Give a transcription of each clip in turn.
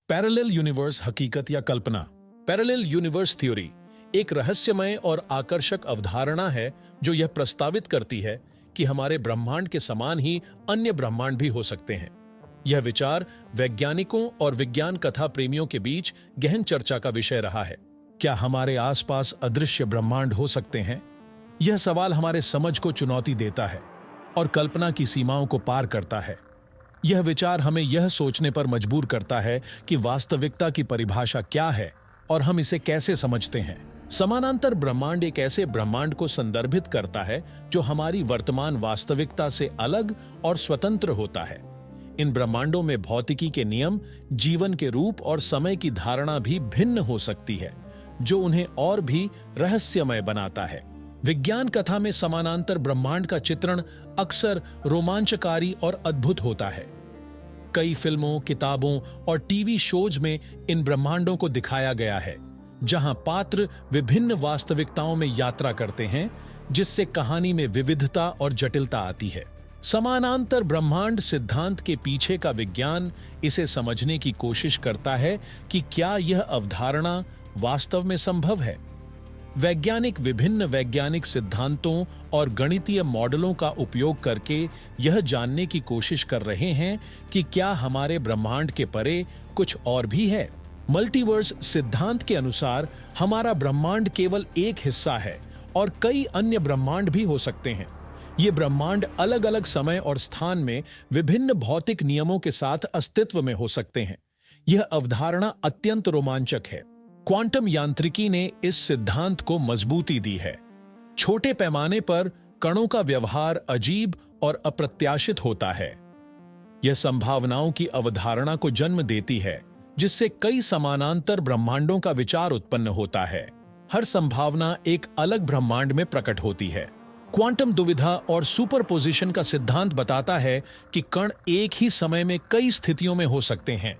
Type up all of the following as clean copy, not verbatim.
Parallel universe हकीकत या कल्पना। Parallel universe theory एक रहस्यमय और आकर्षक अवधारणा है जो यह प्रस्तावित करती है कि हमारे ब्रह्मांड के समान ही अन्य ब्रह्मांड भी हो सकते हैं। यह विचार वैज्ञानिकों और विज्ञान कथा प्रेमियों के बीच गहन चर्चा का विषय रहा है। क्या हमारे आसपास अदृश्य ब्रह्मांड हो सकते हैं? यह सवाल हमारे समझ को चुनौती देता है और कल्पना की सीमाओं को पार करता है। यह विचार हमें यह सोचने पर मजबूर करता है कि वास्तविकता की परिभाषा क्या है और हम इसे कैसे समझते हैं। समानांतर ब्रह्मांड एक ऐसे ब्रह्मांड को संदर्भित करता है जो हमारी वर्तमान वास्तविकता से अलग और स्वतंत्र होता है। इन ब्रह्मांडों में भौतिकी के नियम, जीवन के रूप और समय की धारणा भी भिन्न हो सकती है, जो उन्हें और भी रहस्यमय बनाता है। विज्ञान कथा में समानांतर ब्रह्मांड का चित्रण अक्सर रोमांचकारी और अद्भुत होता है। कई फिल्मों, किताबों और टीवी शोज में इन ब्रह्मांडों को दिखाया गया है, जहां पात्र विभिन्न वास्तविकताओं में यात्रा करते हैं, जिससे कहानी में विविधता और जटिलता आती है। समानांतर ब्रह्मांड सिद्धांत के पीछे का विज्ञान इसे समझने की कोशिश करता है कि क्या यह अवधारणा वास्तव में संभव है। वैज्ञानिक विभिन्न वैज्ञानिक सिद्धांतों और गणितीय मॉडलों का उपयोग करके यह जानने की कोशिश कर रहे हैं कि क्या हमारे ब्रह्मांड के परे कुछ और भी है। मल्टीवर्स सिद्धांत के अनुसार हमारा ब्रह्मांड केवल एक हिस्सा है और कई अन्य ब्रह्मांड भी हो सकते हैं। ये ब्रह्मांड अलग अलग समय और स्थान में विभिन्न भौतिक नियमों के साथ अस्तित्व में हो सकते हैं। यह अवधारणा अत्यंत रोमांचक है। क्वांटम यांत्रिकी ने इस सिद्धांत को मजबूती दी है। छोटे पैमाने पर कणों का व्यवहार अजीब और अप्रत्याशित होता है। यह संभावनाओं की अवधारणा को जन्म देती है, जिससे कई समानांतर ब्रह्मांडों का विचार उत्पन्न होता है। हर संभावना एक अलग ब्रह्मांड में प्रकट होती है। क्वांटम दुविधा और सुपरपोजिशन का सिद्धांत बताता है कि कण एक ही समय में कई स्थितियों में हो सकते हैं।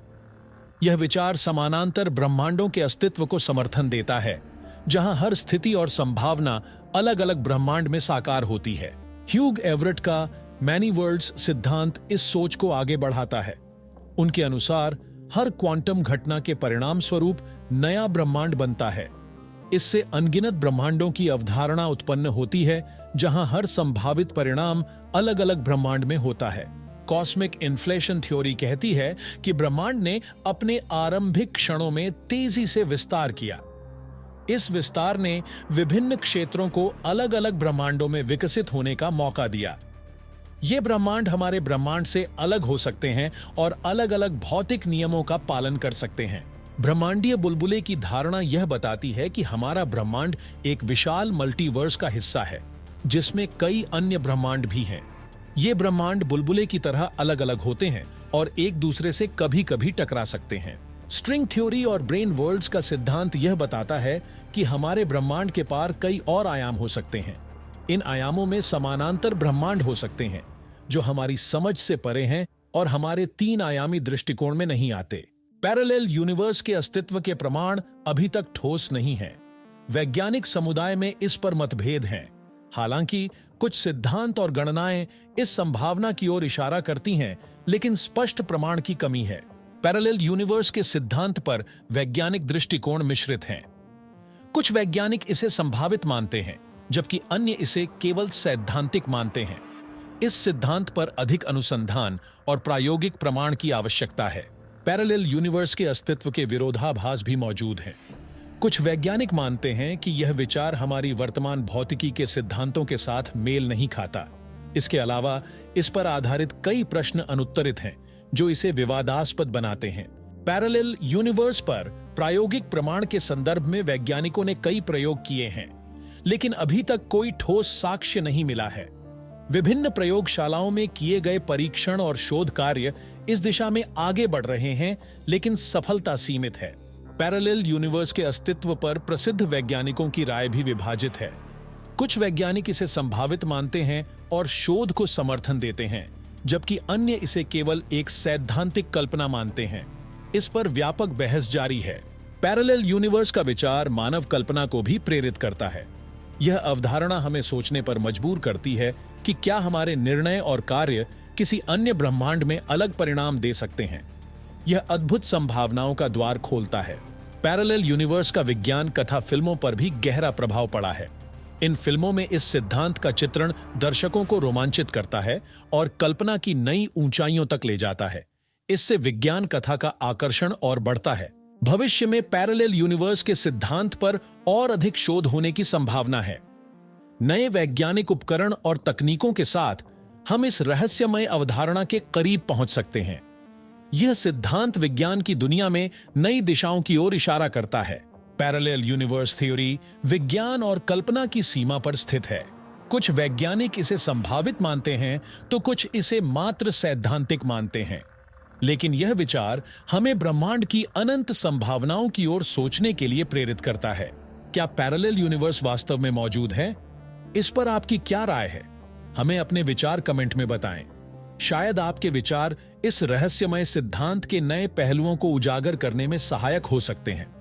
यह विचार समानांतर ब्रह्मांडों के अस्तित्व को समर्थन देता है, जहां हर स्थिति और संभावना अलग अलग ब्रह्मांड में साकार होती है। ह्यूग एवरेट का मैनी वर्ल्ड्स सिद्धांत इस सोच को आगे बढ़ाता है। उनके अनुसार हर क्वांटम घटना के परिणाम स्वरूप नया ब्रह्मांड बनता है। इससे अनगिनत ब्रह्मांडों की अवधारणा उत्पन्न होती है, जहां हर संभावित परिणाम अलग अलग ब्रह्मांड में होता है। कॉस्मिक इन्फ्लेशन थ्योरी कहती है कि ब्रह्मांड ने अपने आरंभिक क्षणों में तेजी से विस्तार किया। इस विस्तार ने विभिन्न क्षेत्रों को अलग अलग ब्रह्मांडों में विकसित होने का मौका दिया। ये ब्रह्मांड हमारे ब्रह्मांड से अलग हो सकते हैं और अलग अलग भौतिक नियमों का पालन कर सकते हैं। ब्रह्मांडीय बुलबुले की धारणा यह बताती है कि हमारा ब्रह्मांड एक विशाल मल्टीवर्स का हिस्सा है, जिसमें कई अन्य ब्रह्मांड भी हैं। ये ब्रह्मांड बुलबुले की तरह अलग अलग होते हैं और एक दूसरे से कभी कभी टकरा सकते हैं। स्ट्रिंग थ्योरी और ब्रेन वर्ल्ड्स का सिद्धांत यह बताता है कि हमारे ब्रह्मांड के पार कई और आयाम हो सकते हैं। इन आयामों में समानांतर ब्रह्मांड हो सकते हैं, जो हमारी समझ से परे हैं और हमारे 3 आयामी दृष्टिकोण में नहीं आते। पैरेलल यूनिवर्स के अस्तित्व के प्रमाण अभी तक ठोस नहीं हैं। वैज्ञानिक समुदाय में इस पर मतभेद हैं। हालांकि कुछ सिद्धांत और गणनाएं इस संभावना की ओर इशारा करती हैं, लेकिन स्पष्ट प्रमाण की कमी है। पैरेलल यूनिवर्स के सिद्धांत पर वैज्ञानिक दृष्टिकोण मिश्रित हैं। कुछ वैज्ञानिक इसे संभावित मानते हैं, जबकि अन्य इसे केवल सैद्धांतिक मानते हैं। इस सिद्धांत पर अधिक अनुसंधान और प्रायोगिक प्रमाण की आवश्यकता है। पैरेलल यूनिवर्स के अस्तित्व के विरोधाभास भी मौजूद हैं। कुछ वैज्ञानिक मानते हैं कि यह विचार हमारी वर्तमान भौतिकी के सिद्धांतों के साथ मेल नहीं खाता। इसके अलावा इस पर आधारित कई प्रश्न अनुत्तरित हैं, जो इसे विवादास्पद बनाते हैं। पैरेलल यूनिवर्स पर प्रायोगिक प्रमाण के संदर्भ में वैज्ञानिकों ने कई प्रयोग किए हैं, लेकिन अभी तक कोई ठोस साक्ष्य नहीं मिला है। विभिन्न प्रयोगशालाओं में किए गए परीक्षण और शोध कार्य इस दिशा में आगे बढ़ रहे हैं, लेकिन सफलता सीमित है। पैरेलल यूनिवर्स के अस्तित्व पर प्रसिद्ध वैज्ञानिकों की राय भी विभाजित है। कुछ वैज्ञानिक इसे संभावित मानते हैं और शोध को समर्थन देते हैं, जबकि अन्य इसे केवल एक सैद्धांतिक कल्पना मानते हैं। इस पर व्यापक बहस जारी है। पैरेलल यूनिवर्स का विचार मानव कल्पना को भी प्रेरित करता है। यह अवधारणा हमें सोचने पर मजबूर करती है कि क्या हमारे निर्णय और कार्य किसी अन्य ब्रह्मांड में अलग परिणाम दे सकते हैं। यह अद्भुत संभावनाओं का द्वार खोलता है। पैरेलल यूनिवर्स का विज्ञान कथा फिल्मों पर भी गहरा प्रभाव पड़ा है। इन फिल्मों में इस सिद्धांत का चित्रण दर्शकों को रोमांचित करता है और कल्पना की नई ऊंचाइयों तक ले जाता है। इससे विज्ञान कथा का आकर्षण और बढ़ता है। भविष्य में पैरेलल यूनिवर्स के सिद्धांत पर और अधिक शोध होने की संभावना है। नए वैज्ञानिक उपकरण और तकनीकों के साथ हम इस रहस्यमय अवधारणा के करीब पहुंच सकते हैं। यह सिद्धांत विज्ञान की दुनिया में नई दिशाओं की ओर इशारा करता है। पैरेलल यूनिवर्स थ्योरी विज्ञान और कल्पना की सीमा पर स्थित है। कुछ वैज्ञानिक इसे संभावित मानते हैं तो कुछ इसे मात्र सैद्धांतिक मानते हैं। लेकिन यह विचार हमें ब्रह्मांड की अनंत संभावनाओं की ओर सोचने के लिए प्रेरित करता है। क्या पैरेलल यूनिवर्स वास्तव में मौजूद है? इस पर आपकी क्या राय है? हमें अपने विचार कमेंट में बताएं। शायद आपके विचार इस रहस्यमय सिद्धांत के नए पहलुओं को उजागर करने में सहायक हो सकते हैं।